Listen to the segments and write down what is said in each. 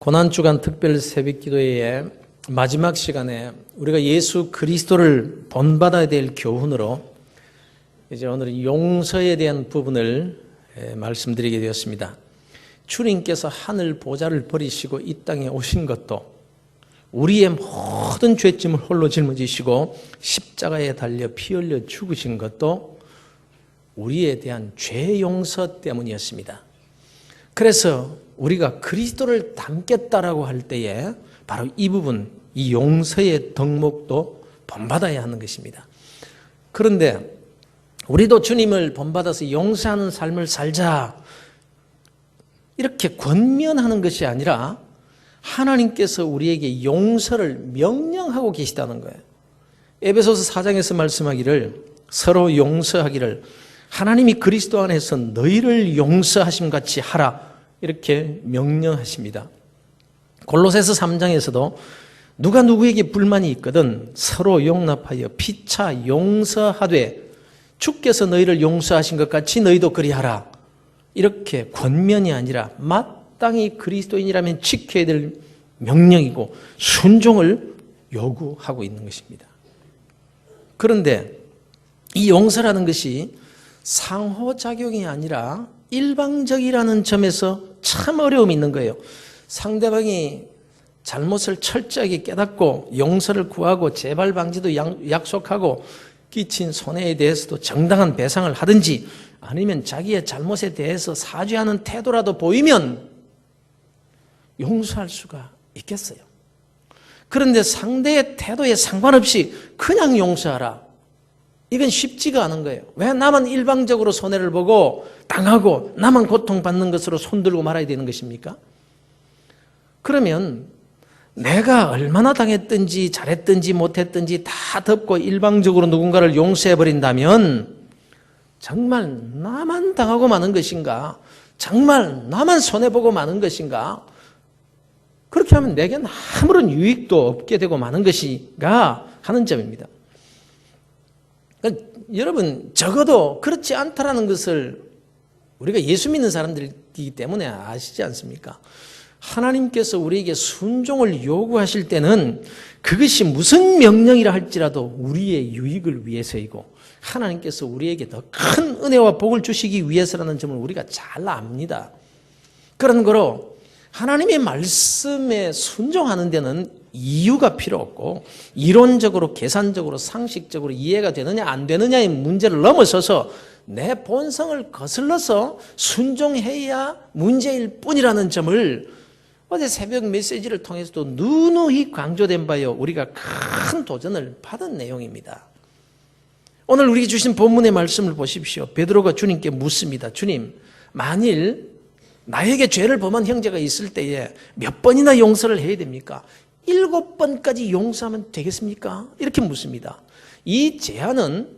고난주간 특별 새벽기도회의 마지막 시간에 우리가 예수 그리스도를 본받아야 될 교훈으로 이제 오늘 용서에 대한 부분을 말씀드리게 되었습니다. 주님께서 하늘 보좌를 버리시고 이 땅에 오신 것도 우리의 모든 죄짐을 홀로 짊어지시고 십자가에 달려 피 흘려 죽으신 것도 우리에 대한 죄 용서 때문이었습니다. 그래서 우리가 그리스도를 닮겠다라고 할 때에 바로 이 부분, 이 용서의 덕목도 본받아야 하는 것입니다. 그런데 우리도 주님을 본받아서 용서하는 삶을 살자 이렇게 권면하는 것이 아니라 하나님께서 우리에게 용서를 명령하고 계시다는 거예요. 에베소서 4장에서 말씀하기를 서로 용서하기를 하나님이 그리스도 안에서 너희를 용서하심 같이 하라 이렇게 명령하십니다. 골로새서 3장에서도 누가 누구에게 불만이 있거든 서로 용납하여 피차 용서하되 주께서 너희를 용서하신 것 같이 너희도 그리하라. 이렇게 권면이 아니라 마땅히 그리스도인이라면 지켜야 될 명령이고 순종을 요구하고 있는 것입니다. 그런데 이 용서라는 것이 상호작용이 아니라 일방적이라는 점에서 참 어려움이 있는 거예요. 상대방이 잘못을 철저하게 깨닫고 용서를 구하고 재발 방지도 약속하고 끼친 손해에 대해서도 정당한 배상을 하든지 아니면 자기의 잘못에 대해서 사죄하는 태도라도 보이면 용서할 수가 있겠어요. 그런데 상대의 태도에 상관없이 그냥 용서하라. 이건 쉽지가 않은 거예요. 왜 나만 일방적으로 손해를 보고 당하고 나만 고통받는 것으로 손들고 말아야 되는 것입니까? 그러면 내가 얼마나 당했든지 잘했든지 못했든지 다 덮고 일방적으로 누군가를 용서해버린다면 정말 나만 당하고 마는 것인가? 정말 나만 손해보고 마는 것인가? 그렇게 하면 내겐 아무런 유익도 없게 되고 마는 것인가 하는 점입니다. 그러니까 여러분 적어도 그렇지 않다라는 것을 우리가 예수 믿는 사람들이기 때문에 아시지 않습니까? 하나님께서 우리에게 순종을 요구하실 때는 그것이 무슨 명령이라 할지라도 우리의 유익을 위해서이고 하나님께서 우리에게 더 큰 은혜와 복을 주시기 위해서라는 점을 우리가 잘 압니다. 그런 거로 하나님의 말씀에 순종하는 데는 이유가 필요 없고 이론적으로 계산적으로 상식적으로 이해가 되느냐 안 되느냐의 문제를 넘어서서 내 본성을 거슬러서 순종해야 문제일 뿐이라는 점을 어제 새벽 메시지를 통해서도 누누이 강조된 바요. 우리가 큰 도전을 받은 내용입니다. 오늘 우리에게 주신 본문의 말씀을 보십시오. 베드로가 주님께 묻습니다. 주님, 만일 나에게 죄를 범한 형제가 있을 때에 몇 번이나 용서를 해야 됩니까? 7번까지 용서하면 되겠습니까? 이렇게 묻습니다. 이 제안은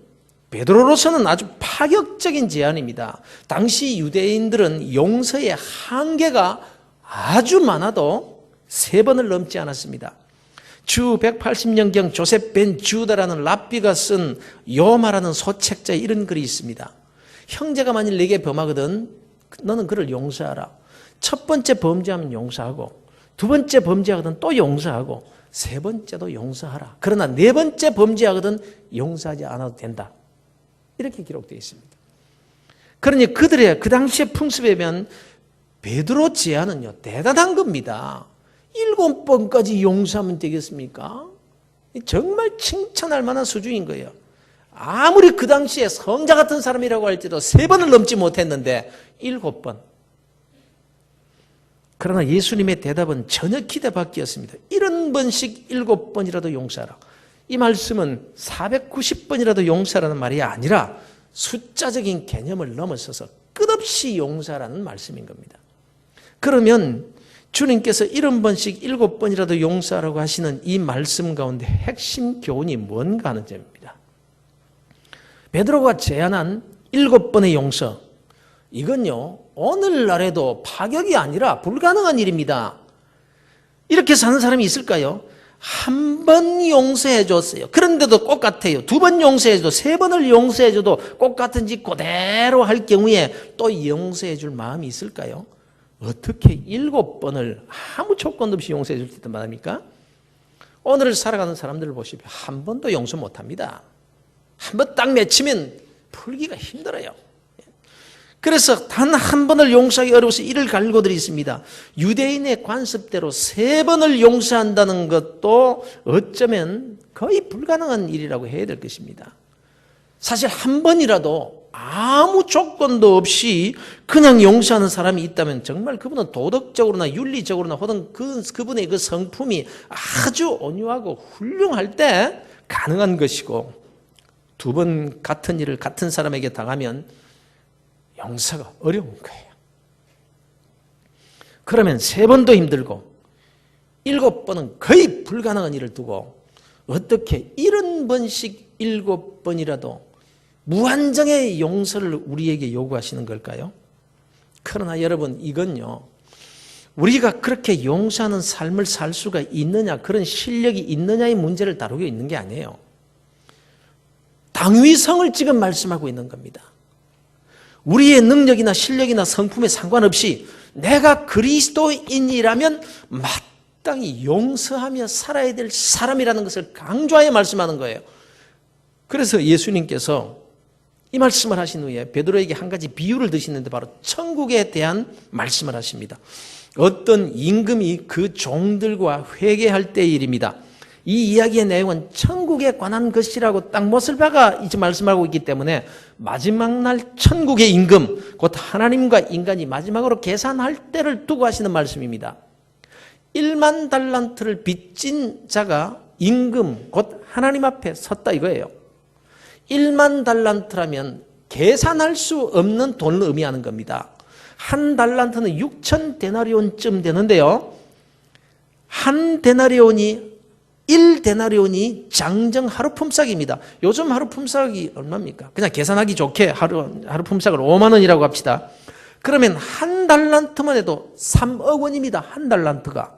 베드로로서는 아주 파격적인 제안입니다. 당시 유대인들은 용서의 한계가 아주 많아도 3번을 넘지 않았습니다. 주 180년경 조셉 벤 주다라는 랍비가 쓴 요마라는 소책자에 이런 글이 있습니다. 형제가 만일 내게 범하거든 너는 그를 용서하라. 첫 번째 범죄하면 용서하고 두 번째 범죄하거든 또 용서하고 세 번째도 용서하라. 그러나 네 번째 범죄하거든 용서하지 않아도 된다. 이렇게 기록되어 있습니다. 그러니 그들의 그 당시의 풍습에 비하면 베드로 제안은요 대단한 겁니다. 7번까지 용서하면 되겠습니까? 정말 칭찬할 만한 수준인 거예요. 아무리 그 당시에 성자 같은 사람이라고 할지도 3번을 넘지 못했는데 7번. 그러나 예수님의 대답은 전혀 기대 밖이었습니다. 70번씩 7번이라도 용서하라. 이 말씀은 490번이라도 용서하라는 말이 아니라 숫자적인 개념을 넘어서서 끝없이 용서하라는 말씀인 겁니다. 그러면 주님께서 70번씩 7번이라도 용서하라고 하시는 이 말씀 가운데 핵심 교훈이 뭔가 하는 점입니다. 베드로가 제안한 7번의 용서, 이건요 오늘날에도 파격이 아니라 불가능한 일입니다. 이렇게 사는 사람이 있을까요? 한 번 용서해 줬어요. 그런데도 똑같아요. 2번 용서해 줘도 3번을 용서해 줘도 똑같은 짓 그대로 할 경우에 또 용서해 줄 마음이 있을까요? 어떻게 7번을 아무 조건도 없이 용서해 줄 수 있단 말입니까? 오늘을 살아가는 사람들을 보시면 한 번도 용서 못합니다. 한 번 딱 맺히면 풀기가 힘들어요. 그래서 단 한 번을 용서하기 어려워서 이를 갈고들이 있습니다. 유대인의 관습대로 3번을 용서한다는 것도 어쩌면 거의 불가능한 일이라고 해야 될 것입니다. 사실 한 번이라도 아무 조건도 없이 그냥 용서하는 사람이 있다면 정말 그분은 도덕적으로나 윤리적으로나 혹은 그분의 그 성품이 아주 온유하고 훌륭할 때 가능한 것이고, 2번 같은 일을 같은 사람에게 당하면 용서가 어려운 거예요. 그러면 3번도 힘들고 7번은 거의 불가능한 일을 두고 어떻게 70번씩 7번이라도 무한정의 용서를 우리에게 요구하시는 걸까요? 그러나 여러분, 이건요, 우리가 그렇게 용서하는 삶을 살 수가 있느냐, 그런 실력이 있느냐의 문제를 다루고 있는 게 아니에요. 당위성을 지금 말씀하고 있는 겁니다. 우리의 능력이나 실력이나 성품에 상관없이 내가 그리스도인이라면 마땅히 용서하며 살아야 될 사람이라는 것을 강조하여 말씀하는 거예요. 그래서 예수님께서 이 말씀을 하신 후에 베드로에게 한 가지 비유를 드시는데 바로 천국에 대한 말씀을 하십니다. 어떤 임금이 그 종들과 회개할 때의 일입니다. 이 이야기의 내용은 천국에 관한 것이라고 딱 못을 박아 이제 말씀하고 있기 때문에 마지막 날 천국의 임금, 곧 하나님과 인간이 마지막으로 계산할 때를 두고 하시는 말씀입니다. 1만 달란트를 빚진 자가 임금, 곧 하나님 앞에 섰다 이거예요. 1만 달란트라면 계산할 수 없는 돈을 의미하는 겁니다. 한 달란트는 6천 데나리온쯤 되는데요. 한 데나리온이 1데나리온이 장정 하루 품삯입니다. 요즘 하루 품삯이 얼마입니까? 그냥 계산하기 좋게 하루 품삯을 5만 원이라고 합시다. 그러면 한 달란트만 해도 3억 원입니다. 한 달란트가.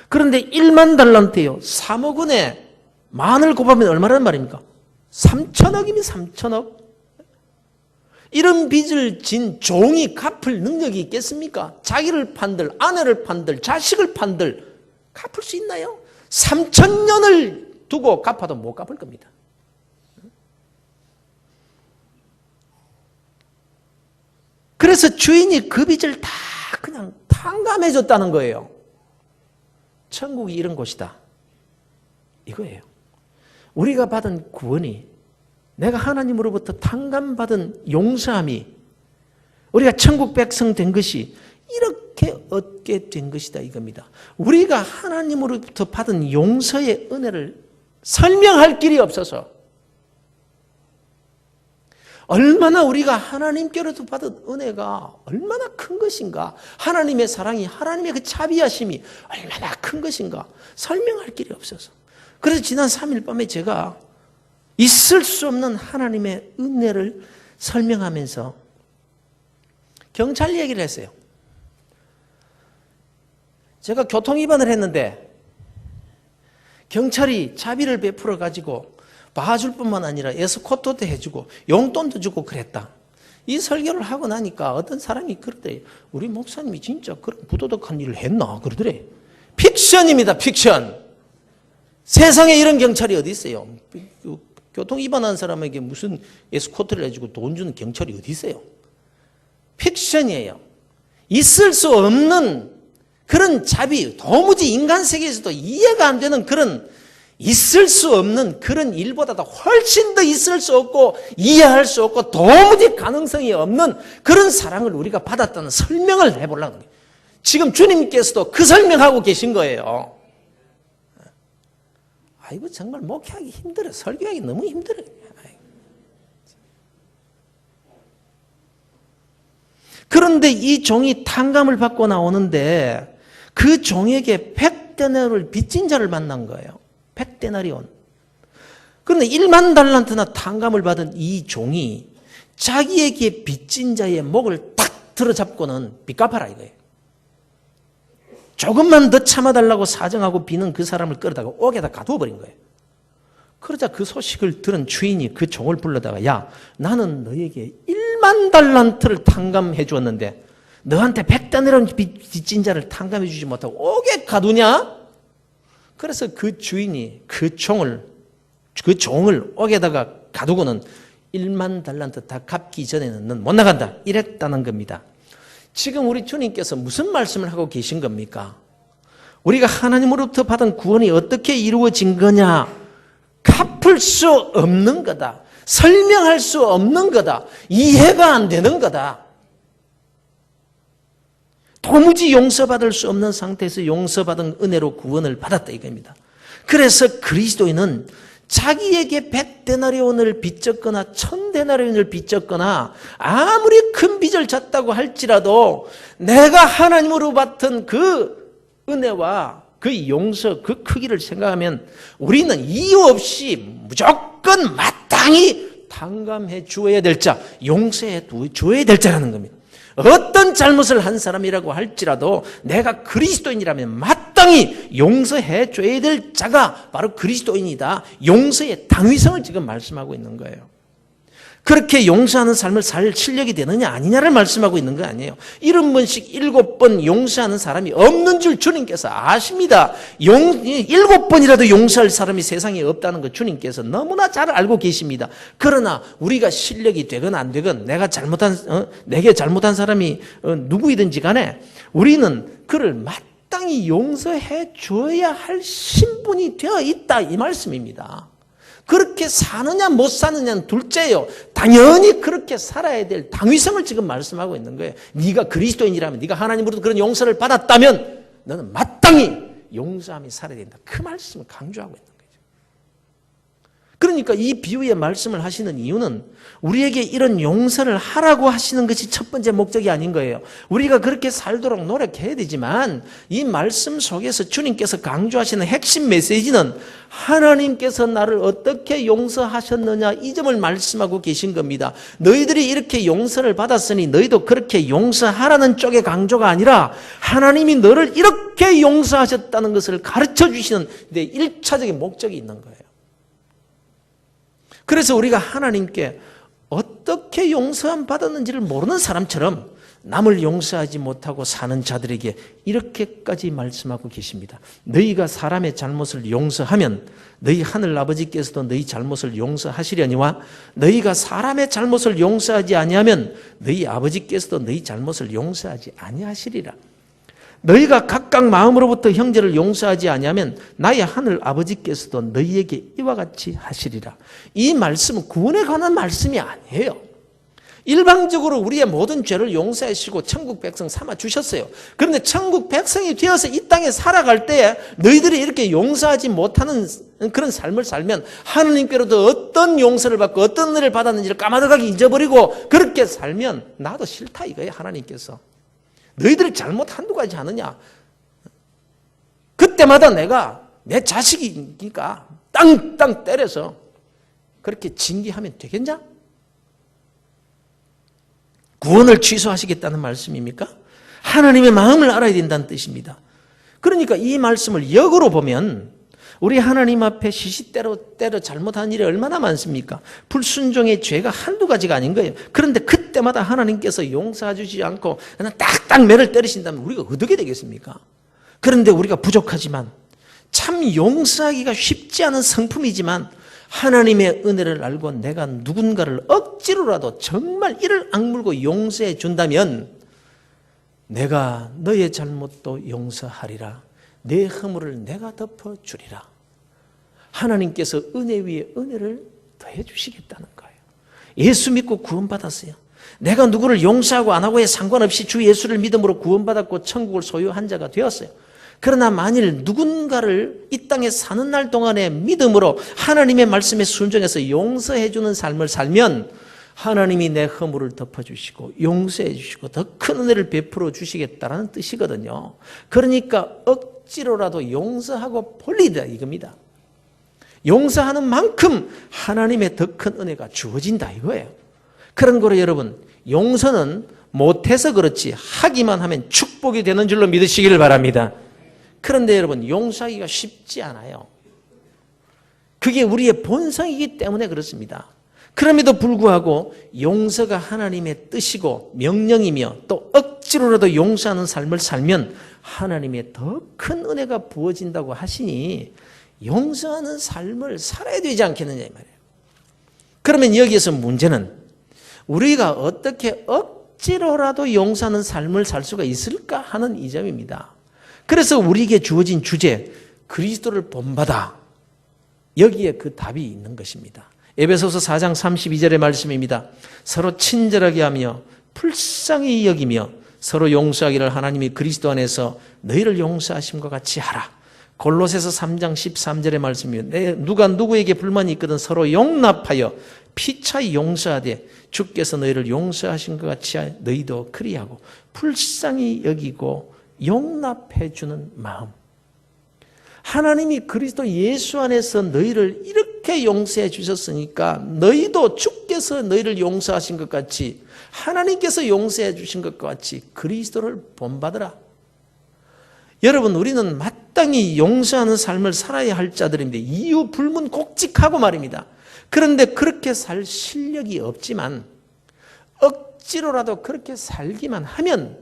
그런데 1만 달란트예요. 3억 원에 만을 곱하면 얼마라는 말입니까? 3천억이면 3천억. 이런 빚을 진 종이 갚을 능력이 있겠습니까? 자기를 판들, 아내를 판들, 자식을 판들 갚을 수 있나요? 3,000년을 두고 갚아도 못 갚을 겁니다. 그래서 주인이 그 빚을 다 그냥 탕감해 줬다는 거예요. 천국이 이런 곳이다. 이거예요. 우리가 받은 구원이, 내가 하나님으로부터 탕감받은 용서함이, 우리가 천국 백성 된 것이 이렇게 얻게 된 것이다 이겁니다. 우리가 하나님으로부터 받은 용서의 은혜를 설명할 길이 없어서, 얼마나 우리가 하나님께로부터 받은 은혜가 얼마나 큰 것인가, 하나님의 사랑이, 하나님의 그 자비하심이 얼마나 큰 것인가 설명할 길이 없어서, 그래서 지난 3일 밤에 제가 있을 수 없는 하나님의 은혜를 설명하면서 경찰 얘기를 했어요. 제가 교통위반을 했는데 경찰이 자비를 베풀어 가지고 봐줄 뿐만 아니라 에스코트도 해주고 용돈도 주고 그랬다. 이 설교를 하고 나니까 어떤 사람이 그러더래. 우리 목사님이 진짜 그런 부도덕한 일을 했나 그러더래. 픽션입니다. 픽션. 세상에 이런 경찰이 어디 있어요? 교통위반한 사람에게 무슨 에스코트를 해주고 돈 주는 경찰이 어디 있어요? 픽션이에요. 있을 수 없는 그런 자비, 도무지 인간 세계에서도 이해가 안 되는 그런, 있을 수 없는 그런 일보다도 훨씬 더 있을 수 없고 이해할 수 없고 도무지 가능성이 없는 그런 사랑을 우리가 받았다는 설명을 해보려는 거예요. 지금 주님께서도 그 설명하고 계신 거예요. 아이고 정말 목회하기 힘들어요. 설교하기 너무 힘들어요. 그런데 이 종이 탕감을 받고 나오는데 그 종에게 100데나리온을 빚진 자를 만난 거예요. 100데나리온. 그런데 1만 달란트나 탕감을 받은 이 종이 자기에게 빚진 자의 목을 탁 들어잡고는 빚 갚아라 이거예요. 조금만 더 참아달라고 사정하고 비는 그 사람을 끌어다가 옥에다 가두어버린 거예요. 그러자 그 소식을 들은 주인이 그 종을 불러다가, 야, 나는 너에게 1만 달란트를 탕감해 주었는데 너한테 100대너라는 빚진 자를 탕감해 주지 못하고 오게 가두냐? 그래서 그 주인이 그 종을 옥에다가 가두고는 1만 달란트 다 갚기 전에는 넌 못 나간다. 이랬다는 겁니다. 지금 우리 주님께서 무슨 말씀을 하고 계신 겁니까? 우리가 하나님으로부터 받은 구원이 어떻게 이루어진 거냐? 갚을 수 없는 거다. 설명할 수 없는 거다. 이해가 안 되는 거다. 도무지 용서받을 수 없는 상태에서 용서받은 은혜로 구원을 받았다 이겁니다. 그래서 그리스도인은 자기에게 100데나리온을 빚졌거나 1000데나리온을 빚졌거나 아무리 큰 빚을 졌다고 할지라도 내가 하나님으로 받은 그 은혜와 그 용서, 그 크기를 생각하면 우리는 이유 없이 무조건 마땅히 탕감해 주어야 될 자, 용서해 주어야 될 자라는 겁니다. 어떤 잘못을 한 사람이라고 할지라도 내가 그리스도인이라면 마땅히 용서해 줘야 될 자가 바로 그리스도인이다. 용서의 당위성을 지금 말씀하고 있는 거예요. 그렇게 용서하는 삶을 살 실력이 되느냐 아니냐를 말씀하고 있는 거 아니에요. 70번씩 7번 용서하는 사람이 없는 줄 주님께서 아십니다. 7번이라도 용서할 사람이 세상에 없다는 거 주님께서 너무나 잘 알고 계십니다. 그러나 우리가 실력이 되건 안 되건 내게 잘못한 사람이 누구이든지 간에 우리는 그를 마땅히 용서해 줘야 할 신분이 되어 있다 이 말씀입니다. 그렇게 사느냐 못 사느냐는 둘째예요. 당연히 그렇게 살아야 될 당위성을 지금 말씀하고 있는 거예요. 네가 그리스도인이라면, 네가 하나님으로부터 그런 용서를 받았다면 너는 마땅히 용서하며 살아야 된다. 그 말씀을 강조하고 있는 거예요. 그러니까 이 비유의 말씀을 하시는 이유는 우리에게 이런 용서를 하라고 하시는 것이 첫 번째 목적이 아닌 거예요. 우리가 그렇게 살도록 노력해야 되지만 이 말씀 속에서 주님께서 강조하시는 핵심 메시지는 하나님께서 나를 어떻게 용서하셨느냐 이 점을 말씀하고 계신 겁니다. 너희들이 이렇게 용서를 받았으니 너희도 그렇게 용서하라는 쪽의 강조가 아니라 하나님이 너를 이렇게 용서하셨다는 것을 가르쳐 주시는 데 1차적인 목적이 있는 거예요. 그래서 우리가 하나님께 어떻게 용서함 받았는지를 모르는 사람처럼 남을 용서하지 못하고 사는 자들에게 이렇게까지 말씀하고 계십니다. 너희가 사람의 잘못을 용서하면 너희 하늘 아버지께서도 너희 잘못을 용서하시려니와 너희가 사람의 잘못을 용서하지 아니하면 너희 아버지께서도 너희 잘못을 용서하지 아니하시리라. 너희가 각각 마음으로부터 형제를 용서하지 아니하면 나의 하늘 아버지께서도 너희에게 이와 같이 하시리라. 이 말씀은 구원에 관한 말씀이 아니에요. 일방적으로 우리의 모든 죄를 용서하시고 천국 백성 삼아 주셨어요. 그런데 천국 백성이 되어서 이 땅에 살아갈 때에 너희들이 이렇게 용서하지 못하는 그런 삶을 살면 하나님께로도 어떤 용서를 받고 어떤 은혜를 받았는지를 까마득하게 잊어버리고 그렇게 살면 나도 싫다 이거예요. 하나님께서 너희들이 잘못 한두 가지 하느냐? 그때마다 내가 내 자식이니까 땅땅 때려서 그렇게 징계하면 되겠냐? 구원을 취소하시겠다는 말씀입니까? 하나님의 마음을 알아야 된다는 뜻입니다. 그러니까 이 말씀을 역으로 보면 우리 하나님 앞에 시시때로 잘못한 일이 얼마나 많습니까? 불순종의 죄가 한두 가지가 아닌 거예요. 그런데 그때마다 하나님께서 용서해 주지 않고 그냥 딱딱 매를 때리신다면 우리가 어떻게 되겠습니까? 그런데 우리가 부족하지만 참 용서하기가 쉽지 않은 성품이지만 하나님의 은혜를 알고 내가 누군가를 억지로라도 정말 이를 악물고 용서해 준다면 내가 너의 잘못도 용서하리라. 내 허물을 내가 덮어주리라. 하나님께서 은혜 위에 은혜를 더해 주시겠다는 거예요. 예수 믿고 구원받았어요. 내가 누구를 용서하고 안 하고에 상관없이 주 예수를 믿음으로 구원받았고 천국을 소유한 자가 되었어요. 그러나 만일 누군가를 이 땅에 사는 날 동안에 믿음으로 하나님의 말씀에 순종해서 용서해 주는 삶을 살면 하나님이 내 허물을 덮어주시고 용서해 주시고 더 큰 은혜를 베풀어 주시겠다는 뜻이거든요. 그러니까 억지로라도 용서하고 볼리다 이겁니다. 용서하는 만큼 하나님의 더 큰 은혜가 주어진다 이거예요. 그런 거로 여러분 용서는 못해서 그렇지 하기만 하면 축복이 되는 줄로 믿으시기를 바랍니다. 그런데 여러분 용서하기가 쉽지 않아요. 그게 우리의 본성이기 때문에 그렇습니다. 그럼에도 불구하고 용서가 하나님의 뜻이고 명령이며 또 억지로라도 용서하는 삶을 살면 하나님의 더 큰 은혜가 부어진다고 하시니 용서하는 삶을 살아야 되지 않겠느냐 이 말이에요. 그러면 여기에서 문제는 우리가 어떻게 억지로라도 용서하는 삶을 살 수가 있을까 하는 이 점입니다. 그래서 우리에게 주어진 주제 그리스도를 본받아, 여기에 그 답이 있는 것입니다. 에베소서 4장 32절의 말씀입니다. 서로 친절하게 하며 불쌍히 여기며 서로 용서하기를 하나님이 그리스도 안에서 너희를 용서하심과 같이 하라. 골로새서 3장 13절의 말씀입니다. 누가 누구에게 불만이 있거든 서로 용납하여 피차히 용서하되 주께서 너희를 용서하신 것 같이 너희도 그리하고 불쌍히 여기고 용납해 주는 마음. 하나님이 그리스도 예수 안에서 너희를 이렇게 용서해 주셨으니까 너희도 주께서 너희를 용서하신 것 같이 하나님께서 용서해 주신 것과 같이 그리스도를 본받으라. 여러분, 우리는 마땅히 용서하는 삶을 살아야 할 자들인데 이유 불문곡직하고 말입니다. 그런데 그렇게 살 실력이 없지만 억지로라도 그렇게 살기만 하면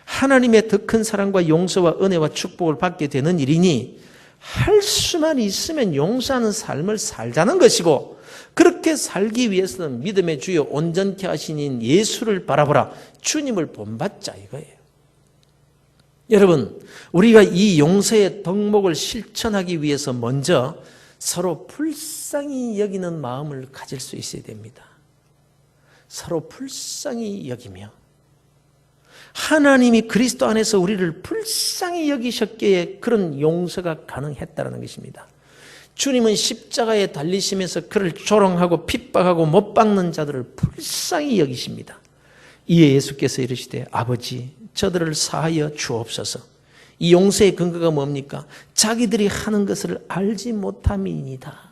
하나님의 더 큰 사랑과 용서와 은혜와 축복을 받게 되는 일이니 할 수만 있으면 용서하는 삶을 살자는 것이고, 그렇게 살기 위해서는 믿음의 주여 온전케 하시는 예수를 바라보라, 주님을 본받자 이거예요. 여러분, 우리가 이 용서의 덕목을 실천하기 위해서 먼저 서로 불쌍히 여기는 마음을 가질 수 있어야 됩니다. 서로 불쌍히 여기며 하나님이 그리스도 안에서 우리를 불쌍히 여기셨기에 그런 용서가 가능했다는 것입니다. 주님은 십자가에 달리시면서 그를 조롱하고 핍박하고 못 박는 자들을 불쌍히 여기십니다. 이에 예수께서 이르시되 아버지 저들을 사하여 주옵소서. 이 용서의 근거가 뭡니까? 자기들이 하는 것을 알지 못함이니이다.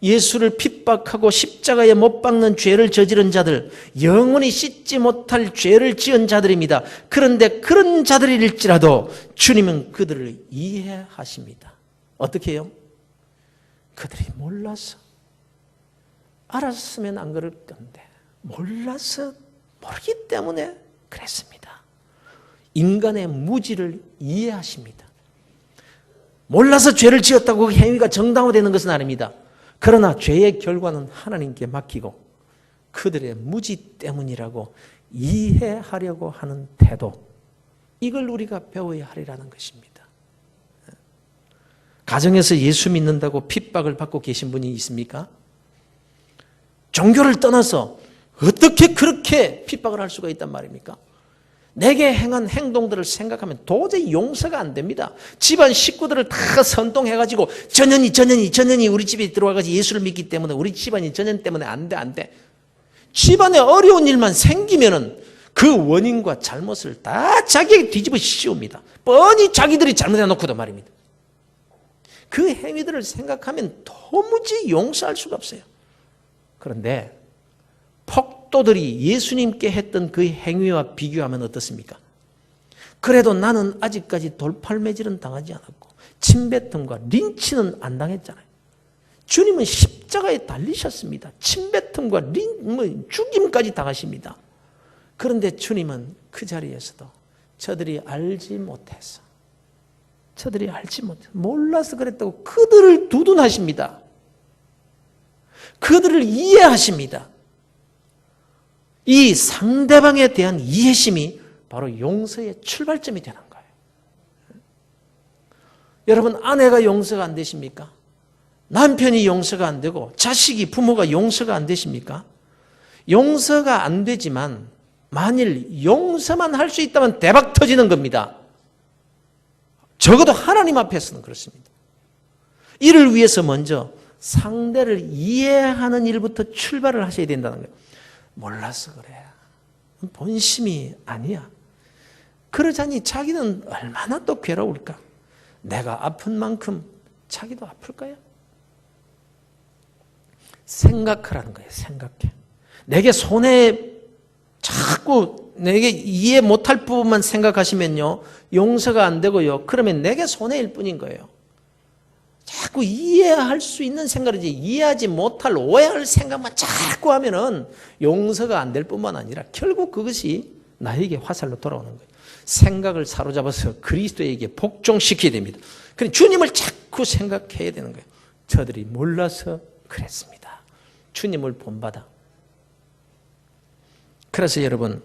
예수를 핍박하고 십자가에 못 박는 죄를 저지른 자들, 영원히 씻지 못할 죄를 지은 자들입니다. 그런데 그런 자들일지라도 주님은 그들을 이해하십니다. 어떻게 해요? 그들이 몰라서, 알았으면 안 그럴 건데 몰라서 모르기 때문에 그랬습니다. 인간의 무지를 이해하십니다. 몰라서 죄를 지었다고 그 행위가 정당화되는 것은 아닙니다. 그러나 죄의 결과는 하나님께 맡기고 그들의 무지 때문이라고 이해하려고 하는 태도, 이걸 우리가 배워야 하리라는 것입니다. 가정에서 예수 믿는다고 핍박을 받고 계신 분이 있습니까? 종교를 떠나서 어떻게 그렇게 핍박을 할 수가 있단 말입니까? 내게 행한 행동들을 생각하면 도저히 용서가 안 됩니다. 집안 식구들을 다 선동해가지고 전현이 우리 집에 들어와가지고 예수를 믿기 때문에 우리 집안이 전현 때문에 안 돼. 집안에 어려운 일만 생기면은 그 원인과 잘못을 다 자기에게 뒤집어 씌웁니다. 뻔히 자기들이 잘못해놓고도 말입니다. 그 행위들을 생각하면 도무지 용서할 수가 없어요. 그런데 폭도들이 예수님께 했던 그 행위와 비교하면 어떻습니까? 그래도 나는 아직까지 돌팔매질은 당하지 않았고 침뱉음과 린치는 안 당했잖아요. 주님은 십자가에 달리셨습니다. 침뱉음과 죽임까지 당하십니다. 그런데 주님은 그 자리에서도 저들이 알지 못해서, 몰라서 그랬다고 그들을 두둔하십니다. 그들을 이해하십니다. 이 상대방에 대한 이해심이 바로 용서의 출발점이 되는 거예요. 여러분, 아내가 용서가 안 되십니까? 남편이 용서가 안 되고 자식이, 부모가 용서가 안 되십니까? 용서가 안 되지만 만일 용서만 할 수 있다면 대박 터지는 겁니다. 적어도 하나님 앞에서는 그렇습니다. 이를 위해서 먼저 상대를 이해하는 일부터 출발을 하셔야 된다는 거예요. 몰라서 그래. 본심이 아니야. 그러자니 자기는 얼마나 또 괴로울까? 내가 아픈 만큼 자기도 아플까요? 생각하라는 거예요. 생각해. 내게 자꾸 내게 이해 못할 부분만 생각하시면요, 용서가 안 되고요, 그러면 내게 손해일 뿐인 거예요. 자꾸 이해할 수 있는 생각이지 이해하지 못할 오해할 생각만 자꾸 하면은 용서가 안 될 뿐만 아니라 결국 그것이 나에게 화살로 돌아오는 거예요. 생각을 사로잡아서 그리스도에게 복종시켜야 됩니다. 그러니 주님을 자꾸 생각해야 되는 거예요. 저들이 몰라서 그랬습니다. 주님을 본받아. 그래서 여러분,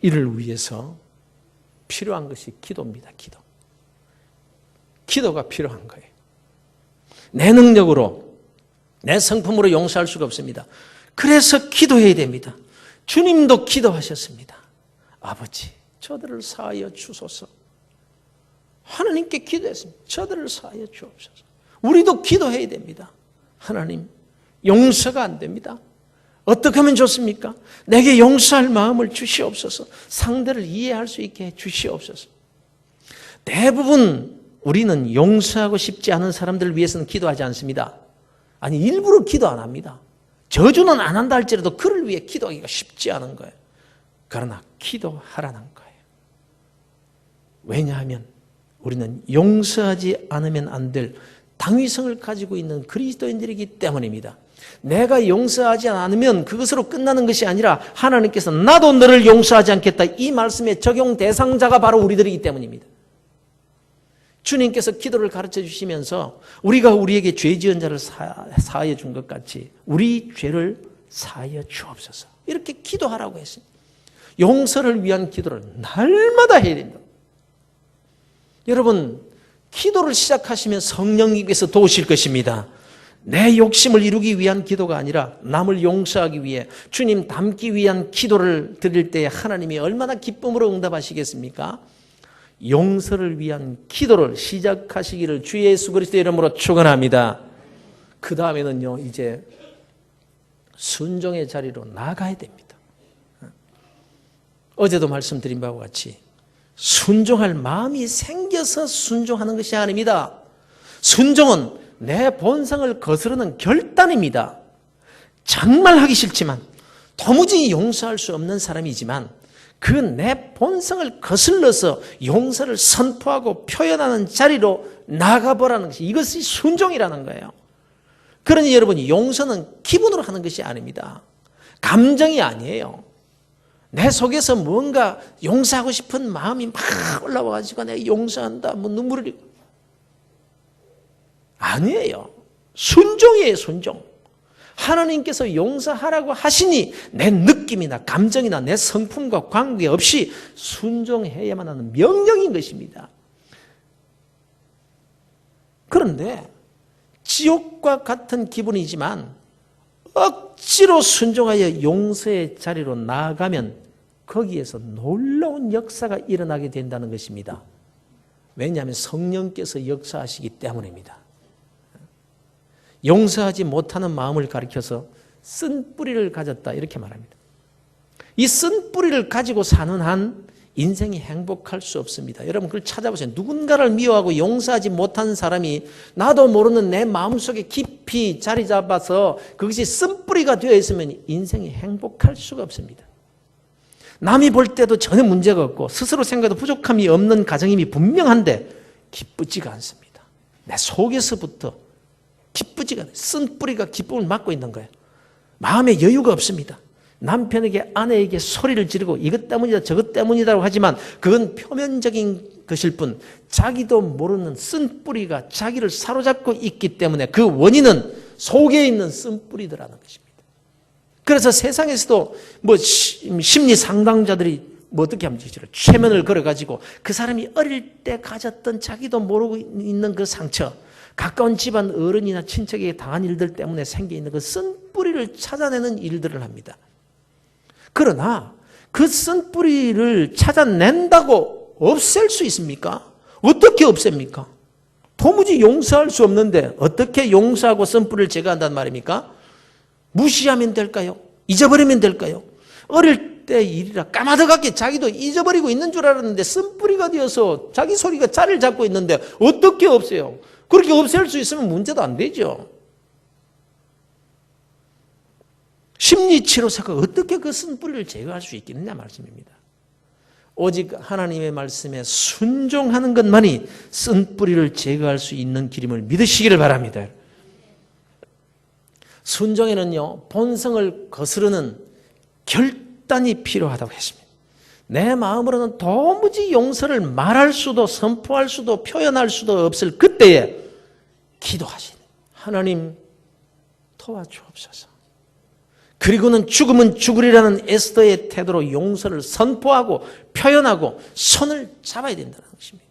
이를 위해서 필요한 것이 기도입니다. 기도. 기도가 필요한 거예요. 내 능력으로, 내 성품으로 용서할 수가 없습니다. 그래서 기도해야 됩니다. 주님도 기도하셨습니다. 아버지, 저들을 사하여 주소서. 하나님께 기도했습니다. 저들을 사하여 주옵소서. 우리도 기도해야 됩니다. 하나님, 용서가 안 됩니다. 어떻게 하면 좋습니까? 내게 용서할 마음을 주시옵소서. 상대를 이해할 수 있게 해 주시옵소서. 대부분 우리는 용서하고 싶지 않은 사람들을 위해서는 기도하지 않습니다. 아니, 일부러 기도 안 합니다. 저주는 안 한다 할지라도 그를 위해 기도하기가 쉽지 않은 거예요. 그러나 기도하라는 거예요. 왜냐하면 우리는 용서하지 않으면 안 될 당위성을 가지고 있는 그리스도인들이기 때문입니다. 내가 용서하지 않으면 그것으로 끝나는 것이 아니라 하나님께서 나도 너를 용서하지 않겠다, 이 말씀의 적용 대상자가 바로 우리들이기 때문입니다. 주님께서 기도를 가르쳐 주시면서 우리가 우리에게 죄 지은 자를 사하여 준 것 같이 우리 죄를 사하여 주옵소서, 이렇게 기도하라고 했습니다. 용서를 위한 기도를 날마다 해야 됩니다. 여러분, 기도를 시작하시면 성령님께서 도우실 것입니다. 내 욕심을 이루기 위한 기도가 아니라 남을 용서하기 위해 주님 닮기 위한 기도를 드릴 때 하나님이 얼마나 기쁨으로 응답하시겠습니까? 용서를 위한 기도를 시작하시기를 주 예수 그리스도의 이름으로 축원합니다. 그 다음에는요, 이제 순종의 자리로 나가야 됩니다. 어제도 말씀드린 바와 같이 순종할 마음이 생겨서 순종하는 것이 아닙니다. 순종은 내 본성을 거스르는 결단입니다. 정말 하기 싫지만, 도무지 용서할 수 없는 사람이지만 그 내 본성을 거슬러서 용서를 선포하고 표현하는 자리로 나가보라는 것이, 이것이 순종이라는 거예요. 그러니 여러분, 용서는 기분으로 하는 것이 아닙니다. 감정이 아니에요. 내 속에서 뭔가 용서하고 싶은 마음이 막 올라와가지고 내가 용서한다, 뭐 눈물을 흘리고. 아니에요. 순종이에요, 순종. 하나님께서 용서하라고 하시니 내 느낌이나 감정이나 내 성품과 관계없이 순종해야만 하는 명령인 것입니다. 그런데 지옥과 같은 기분이지만 억지로 순종하여 용서의 자리로 나아가면 거기에서 놀라운 역사가 일어나게 된다는 것입니다. 왜냐하면 성령께서 역사하시기 때문입니다. 용서하지 못하는 마음을 가리켜서 쓴뿌리를 가졌다, 이렇게 말합니다. 이 쓴뿌리를 가지고 사는 한 인생이 행복할 수 없습니다. 여러분, 그걸 찾아보세요. 누군가를 미워하고 용서하지 못하는 사람이 나도 모르는 내 마음속에 깊이 자리 잡아서 그것이 쓴뿌리가 되어 있으면 인생이 행복할 수가 없습니다. 남이 볼 때도 전혀 문제가 없고 스스로 생각해도 부족함이 없는 가정임이 분명한데 기쁘지가 않습니다. 내 속에서부터 기쁘지가 않아요. 쓴뿌리가 기쁨을 막고 있는 거예요. 마음에 여유가 없습니다. 남편에게, 아내에게 소리를 지르고 이것 때문이다 저것 때문이라고 하지만 그건 표면적인 것일 뿐 자기도 모르는 쓴뿌리가 자기를 사로잡고 있기 때문에 그 원인은 속에 있는 쓴뿌리더라는 것입니다. 그래서 세상에서도 뭐 심리 상담자들이 뭐 어떻게 하면 되죠? 최면을 걸어가지고 그 사람이 어릴 때 가졌던 자기도 모르고 있는 그 상처, 가까운 집안 어른이나 친척에게 당한 일들 때문에 생겨있는 그 쓴뿌리를 찾아내는 일들을 합니다. 그러나 그 쓴뿌리를 찾아낸다고 없앨 수 있습니까? 어떻게 없앱니까? 도무지 용서할 수 없는데 어떻게 용서하고 쓴뿌리를 제거한단 말입니까? 무시하면 될까요? 잊어버리면 될까요? 어릴 때 일이라 까마득하게 자기도 잊어버리고 있는 줄 알았는데 쓴뿌리가 되어서 자기 소리가 자리를 잡고 있는데 어떻게 없애요? 그렇게 없앨 수 있으면 문제도 안 되죠. 심리치료사가 어떻게 그 쓴뿌리를 제거할 수 있겠느냐 말씀입니다. 오직 하나님의 말씀에 순종하는 것만이 쓴 뿌리를 제거할 수 있는 길임을 믿으시기를 바랍니다. 순종에는요, 본성을 거스르는 결단이 필요하다고 했습니다. 내 마음으로는 도무지 용서를 말할 수도 선포할 수도 표현할 수도 없을 그때에 기도하시니 하나님 도와주옵소서. 그리고는 죽으면 죽으리라는 에스더의 태도로 용서를 선포하고 표현하고 손을 잡아야 된다는 것입니다.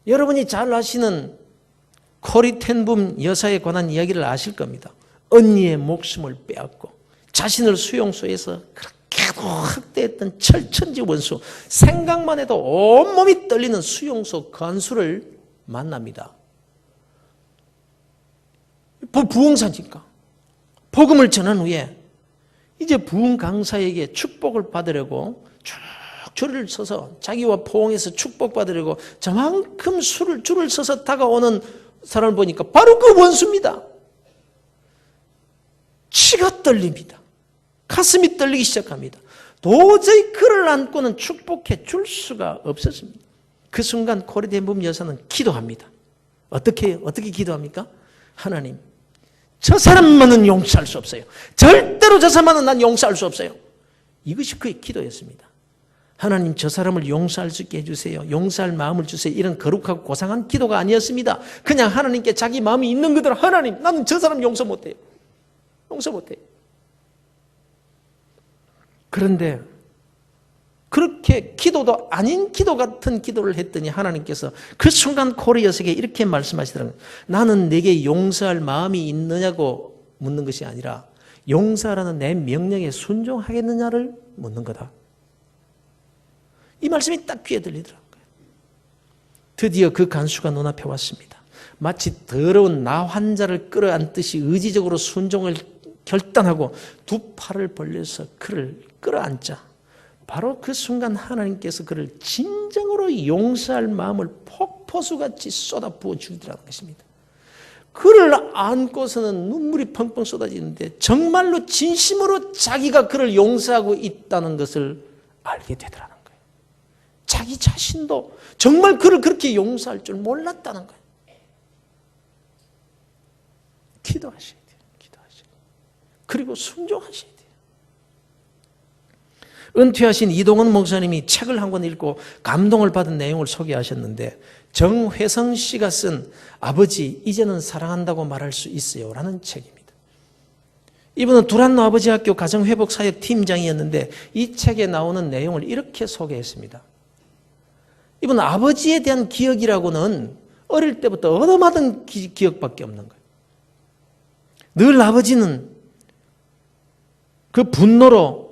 여러분이 잘 아시는 코리 텐붐 여사에 관한 이야기를 아실 겁니다. 언니의 목숨을 빼앗고 자신을 수용소에서 그렇게도 학대했던 철천지 원수, 생각만 해도 온몸이 떨리는 수용소 간수를 만납니다. 부흥사니까 복음을 전한 후에 이제 부흥 강사에게 축복을 받으려고 쭉 줄을 서서 자기와 포옹해서 축복받으려고 저만큼 줄을 서서 다가오는 사람을 보니까 바로 그 원수입니다. 치가 떨립니다. 가슴이 떨리기 시작합니다. 도저히 그를 안고는 축복해 줄 수가 없었습니다. 그 순간 코리 텐붐 여사는 기도합니다. 어떻게 기도합니까? 하나님, 저 사람만은 용서할 수 없어요. 절대로 저 사람만은 난 용서할 수 없어요. 이것이 그의 기도였습니다. 하나님, 저 사람을 용서할 수 있게 해주세요. 용서할 마음을 주세요. 이런 거룩하고 고상한 기도가 아니었습니다. 그냥 하나님께 자기 마음이 있는 그대로 하나님, 나는 저 사람 용서 못해요. 용서 못해요. 그런데 그렇게 기도도 아닌 기도 같은 기도를 했더니 하나님께서 그 순간 코리 여사에게 이렇게 말씀하시더라고요. 나는 내게 용서할 마음이 있느냐고 묻는 것이 아니라 용서하라는 내 명령에 순종하겠느냐를 묻는 거다. 이 말씀이 딱 귀에 들리더라고요. 드디어 그 간수가 눈앞에 왔습니다. 마치 더러운 나 환자를 끌어안듯이 의지적으로 순종을 결단하고 두 팔을 벌려서 그를 끌어안자 바로 그 순간 하나님께서 그를 진정으로 용서할 마음을 폭포수같이 쏟아부어 주시더라는 것입니다. 그를 안고서는 눈물이 펑펑 쏟아지는데 정말로 진심으로 자기가 그를 용서하고 있다는 것을 알게 되더라는 거예요. 자기 자신도 정말 그를 그렇게 용서할 줄 몰랐다는 거예요. 기도하셔야 돼요. 기도하셔야 돼요. 그리고 순종하셔야 돼요. 은퇴하신 이동원 목사님이 책을 한 권 읽고 감동을 받은 내용을 소개하셨는데 정회성 씨가 쓴 아버지 이제는 사랑한다고 말할 수 있어요 라는 책입니다. 이분은 두란노 아버지 학교 가정회복사역 팀장이었는데 이 책에 나오는 내용을 이렇게 소개했습니다. 이분은 아버지에 대한 기억이라고는 어릴 때부터 얻어맞은 기억밖에 없는 거예요. 늘 아버지는 그 분노로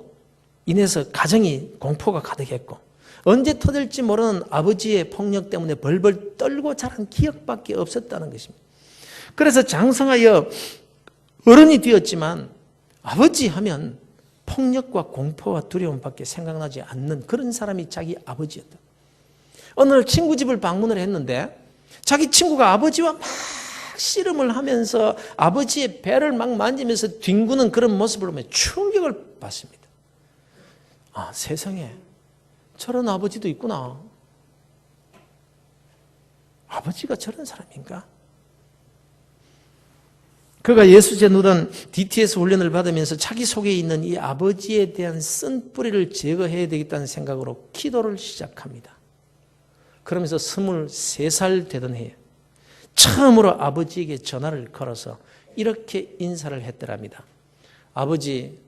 인해서 가정이 공포가 가득했고 언제 터질지 모르는 아버지의 폭력 때문에 벌벌 떨고 자란 기억밖에 없었다는 것입니다. 그래서 장성하여 어른이 되었지만 아버지 하면 폭력과 공포와 두려움밖에 생각나지 않는 그런 사람이 자기 아버지였다. 어느 날 친구 집을 방문을 했는데 자기 친구가 아버지와 막 씨름을 하면서 아버지의 배를 막 만지면서 뒹구는 그런 모습을 보며 충격을 받습니다. 아, 세상에 저런 아버지도 있구나. 아버지가 저런 사람인가? 그가 예수제누단 DTS 훈련을 받으면서 자기 속에 있는 이 아버지에 대한 쓴 뿌리를 제거해야 되겠다는 생각으로 기도를 시작합니다. 그러면서 23살 되던 해에 처음으로 아버지에게 전화를 걸어서 이렇게 인사를 했더랍니다. 아버지,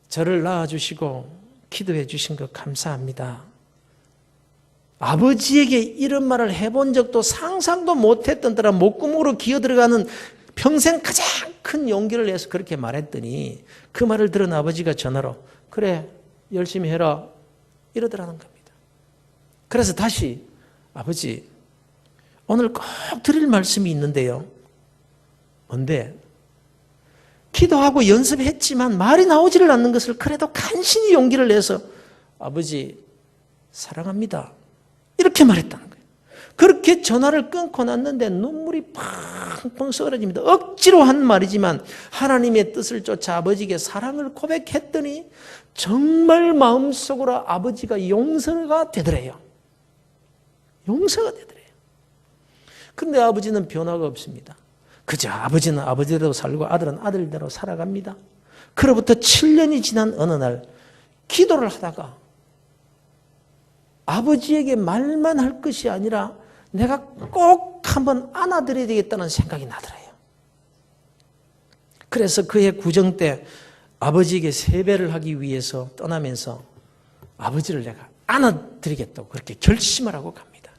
저를 낳아주시고 기도해 주신 것 감사합니다. 아버지에게 이런 말을 해본 적도 상상도 못했던 때라 목구멍으로 기어들어가는 평생 가장 큰 용기를 내서 그렇게 말했더니 그 말을 들은 아버지가 전화로 그래 열심히 해라 이러더라는 겁니다. 그래서 다시 아버지 오늘 꼭 드릴 말씀이 있는데요. 뭔데? 기도하고 연습했지만 말이 나오지를 않는 것을 그래도 간신히 용기를 내서 아버지 사랑합니다 이렇게 말했다는 거예요. 그렇게 전화를 끊고 났는데 눈물이 펑펑 쏟아집니다. 억지로 한 말이지만 하나님의 뜻을 쫓아 아버지에게 사랑을 고백했더니 정말 마음속으로 아버지가 용서가 되더래요. 용서가 되더래요. 그런데 아버지는 변화가 없습니다. 그저 아버지는 아버지대로 살고 아들은 아들대로 살아갑니다. 그로부터 7년이 지난 어느 날 기도를 하다가 아버지에게 말만 할 것이 아니라 내가 꼭 한번 안아드려야 되겠다는 생각이 나더래요. 그래서 그해 구정 때 아버지에게 세배를 하기 위해서 떠나면서 아버지를 내가 안아드리겠다고 그렇게 결심을 하고 갑니다.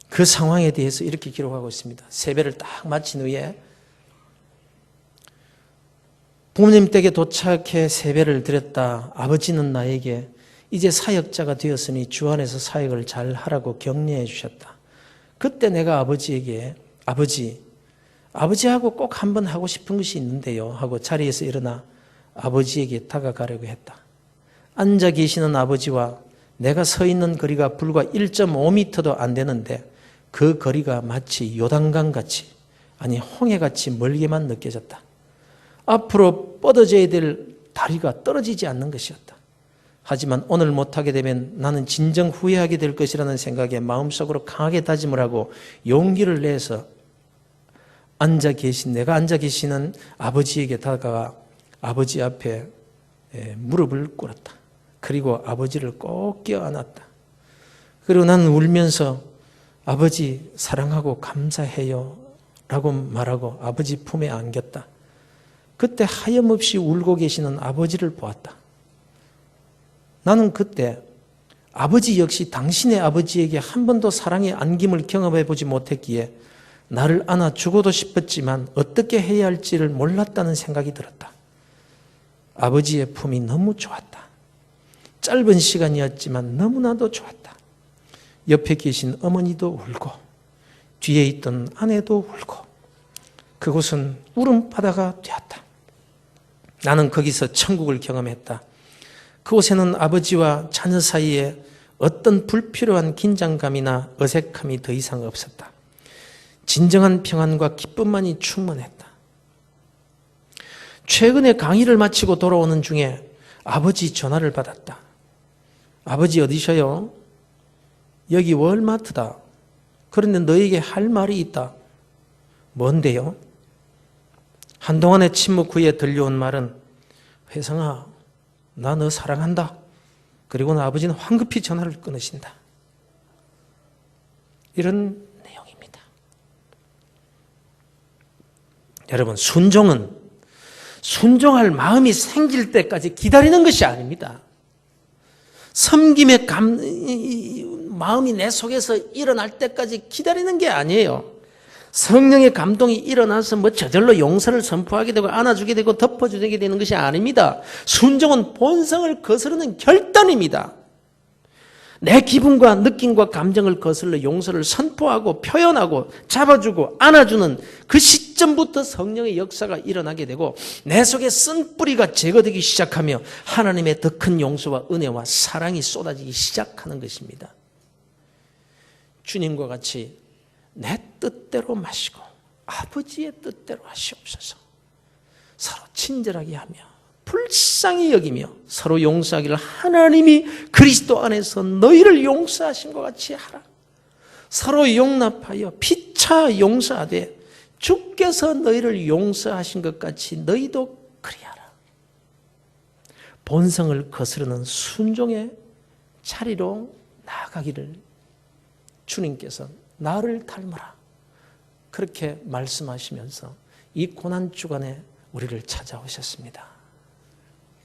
그 상황에 대해서 이렇게 기록하고 있습니다. 세배를 딱 마친 후에 부모님 댁에 도착해 세배를 드렸다. 아버지는 나에게 이제 사역자가 되었으니 주 안에서 사역을 잘 하라고 격려해 주셨다. 그때 내가 아버지에게 아버지하고 꼭 한번 하고 싶은 것이 있는데요 하고 자리에서 일어나 아버지에게 다가가려고 했다. 앉아 계시는 아버지와 내가 서 있는 거리가 불과 1.5m도 안 되는데 그 거리가 마치 요단강같이 아니 홍해같이 멀게만 느껴졌다. 앞으로 뻗어져야 될 다리가 떨어지지 않는 것이었다. 하지만 오늘 못하게 되면 나는 진정 후회하게 될 것이라는 생각에 마음속으로 강하게 다짐을 하고 용기를 내서 내가 앉아 계시는 아버지에게 다가가 아버지 앞에 무릎을 꿇었다. 그리고 아버지를 꼭 껴안았다. 그리고 나는 울면서 아버지 사랑하고 감사해요 라고 말하고 아버지 품에 안겼다. 그때 하염없이 울고 계시는 아버지를 보았다. 나는 그때 아버지 역시 당신의 아버지에게 한 번도 사랑의 안김을 경험해 보지 못했기에 나를 안아주고도 싶었지만 어떻게 해야 할지를 몰랐다는 생각이 들었다. 아버지의 품이 너무 좋았다. 짧은 시간이었지만 너무나도 좋았다. 옆에 계신 어머니도 울고 뒤에 있던 아내도 울고 그곳은 울음바다가 되었다. 나는 거기서 천국을 경험했다. 그곳에는 아버지와 자녀 사이에 어떤 불필요한 긴장감이나 어색함이 더 이상 없었다. 진정한 평안과 기쁨만이 충만했다. 최근에 강의를 마치고 돌아오는 중에 아버지 전화를 받았다. 아버지 어디셔요? 여기 월마트다. 그런데 너에게 할 말이 있다. 뭔데요? 한동안의 침묵 후에 들려온 말은 회성아, 나 너 사랑한다. 그리고는 아버지는 황급히 전화를 끊으신다. 이런 내용입니다. 여러분, 순종할 마음이 생길 때까지 기다리는 것이 아닙니다. 섬김의 마음이 내 속에서 일어날 때까지 기다리는 게 아니에요. 성령의 감동이 일어나서 저절로 용서를 선포하게 되고 안아주게 되고 덮어주게 되는 것이 아닙니다. 순종은 본성을 거스르는 결단입니다. 내 기분과 느낌과 감정을 거슬러 용서를 선포하고 표현하고 잡아주고 안아주는 그 시점부터 성령의 역사가 일어나게 되고 내 속에 쓴 뿌리가 제거되기 시작하며 하나님의 더 큰 용서와 은혜와 사랑이 쏟아지기 시작하는 것입니다. 주님과 같이 내 뜻대로 마시고 아버지의 뜻대로 하시옵소서. 서로 친절하게 하며 불쌍히 여기며 서로 용서하기를 하나님이 그리스도 안에서 너희를 용서하신 것 같이 하라. 서로 용납하여 피차 용서하되 주께서 너희를 용서하신 것 같이 너희도 그리하라. 본성을 거스르는 순종의 자리로 나아가기를 주님께서 나를 닮아라. 그렇게 말씀하시면서 이 고난주간에 우리를 찾아오셨습니다.